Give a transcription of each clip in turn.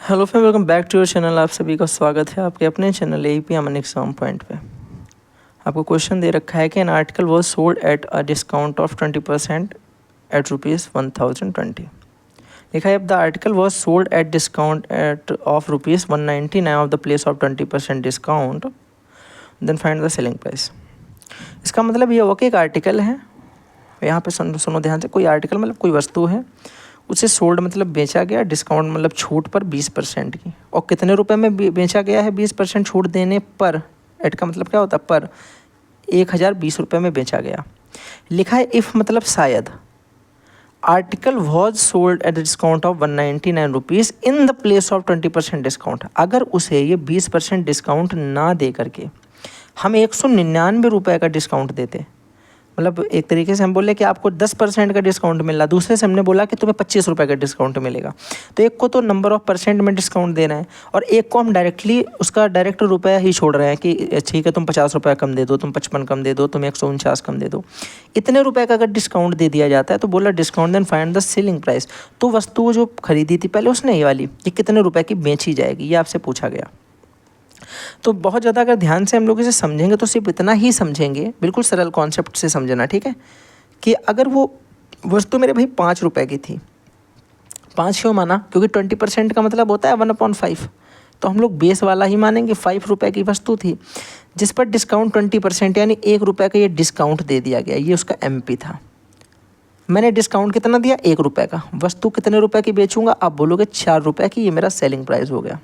Hello friend, welcome back to your channel. आप सभी का स्वागत है आपके अपने channel AP Aman exam point पे। आपको क्वेश्चन दे रखा है कि an article was sold at a discount of 20% at ₹1020। लिखा है, the article was sold at discount at of ₹199 of the place of 20% discount, then find the selling price. इसका मतलब ये हुआ कि एक आर्टिकल है, यहाँ पे सुनो ध्यान से, कोई आर्टिकल मतलब कोई वस्तु है, उसे सोल्ड मतलब बेचा गया, डिस्काउंट मतलब छूट पर 20% की, और कितने रुपए में बेचा गया है 20% छूट देने पर। एट का मतलब क्या होता है, पर 1020 रुपये में बेचा गया। लिखा है इफ़ मतलब शायद article was sold at discount of 199 rupees in the place of 20% discount. अगर उसे ये 20% डिस्काउंट ना दे करके हम 199 रुपये का डिस्काउंट देते, मतलब एक तरीके से हम बोले कि आपको 10% का डिस्काउंट मिल रहा, दूसरे से हमने बोला कि तुम्हें 25 रुपये का डिस्काउंट मिलेगा। तो एक को तो नंबर ऑफ परसेंट में डिस्काउंट देना है, और एक को हम डायरेक्टली उसका डायरेक्ट रुपया ही छोड़ रहे हैं कि ठीक है तुम 50 रुपये कम दे दो, तुम 55 कम दे दो, तुम 149 कम दे दो। इतने रुपये का अगर डिस्काउंट दे दिया जाता है तो बोला discount then find the selling price. तो वस्तु जो खरीदी थी पहले उसने, ये वाली, ये कितने रुपये की बेची जाएगी, ये आपसे पूछा गया। तो बहुत ज़्यादा अगर ध्यान से हम लोग इसे समझेंगे तो सिर्फ इतना ही समझेंगे, बिल्कुल सरल कॉन्सेप्ट से समझना, ठीक है। कि अगर वो वस्तु मेरे भाई 5 रुपये की थी, 5 क्यों माना, क्योंकि 20% का मतलब होता है 1/5, तो हम लोग बेस वाला ही मानेंगे। 5 रुपये की वस्तु थी जिस पर डिस्काउंट 20% यानी 1 रुपये का ये डिस्काउंट दे दिया गया, ये उसका MP था। मैंने डिस्काउंट कितना दिया, 1 रुपये का। वस्तु कितने रुपए की बेचूंगा, आप बोलोगे 4 रुपये की, ये मेरा सेलिंग प्राइस हो गया।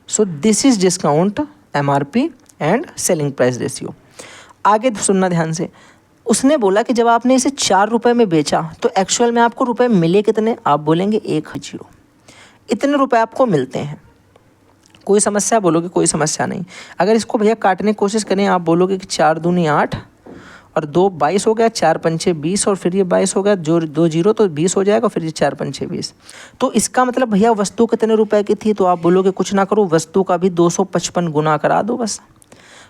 So this is discount, MRP and selling price ratio. आगे सुनना ध्यान से, उसने बोला कि जब आपने इसे 4 रुपये में बेचा तो एक्चुअल में आपको रुपए मिले कितने, आप बोलेंगे 10। इतने रुपए आपको मिलते हैं। कोई समस्या, बोलोगे कोई समस्या नहीं। अगर इसको भैया काटने की कोशिश करें, आप बोलोगे कि 4 दूनी 8 और 2 22 हो गया, 4 पंचे 20 और फिर ये 22 हो गया, जो 2 0 तो 20 हो जाएगा, फिर ये 4 पंचे 20। तो इसका मतलब भैया वस्तु कितने रुपए की थी, तो आप बोलोगे कुछ ना करो, वस्तु का भी 255 गुना करा दो बस।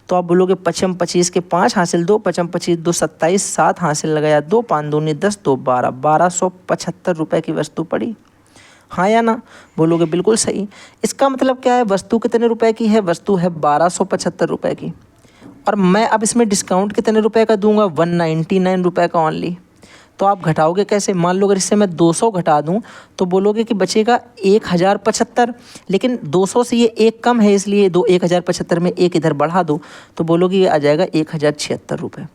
तो आप बोलोगे 55 25 के 5 हासिल 2, 55 25 2 27, 7 हासिल लगाया 2, 5 दूनी 10, 2 12, 1275 रुपये की वस्तु पड़ी। हाँ या ना, बोलोगे बिल्कुल सही। इसका मतलब क्या है, वस्तु कितने रुपए की है, वस्तु है 1275 रुपये की, और मैं अब इसमें डिस्काउंट कितने रुपए का दूंगा, 199 रुपये का ओनली। तो आप घटाओगे कैसे, मान लो अगर इससे मैं 200 घटा दूं तो बोलोगे कि बचेगा 1075, लेकिन 200 से ये एक कम है, इसलिए 1075 में एक इधर बढ़ा दो तो बोलोगे ये आ जाएगा 1076 रुपये।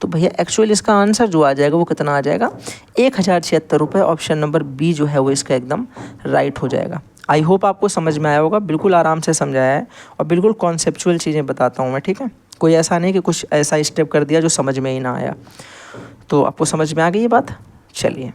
तो भैया एक्चुअल इसका आंसर जो आ जाएगा वो कितना आ जाएगा, 1076 रुपये। ऑप्शन नंबर बी जो है वो इसका एकदम राइट हो जाएगा। आई होप आपको समझ में आया होगा, बिल्कुल आराम से समझाया है और बिल्कुल कॉन्सेप्चुअल चीज़ें बताता हूँ मैं, ठीक है। कोई ऐसा नहीं कि कुछ ऐसा स्टेप कर दिया जो समझ में ही ना आया। तो आपको समझ में आ गई ये बात, चलिए।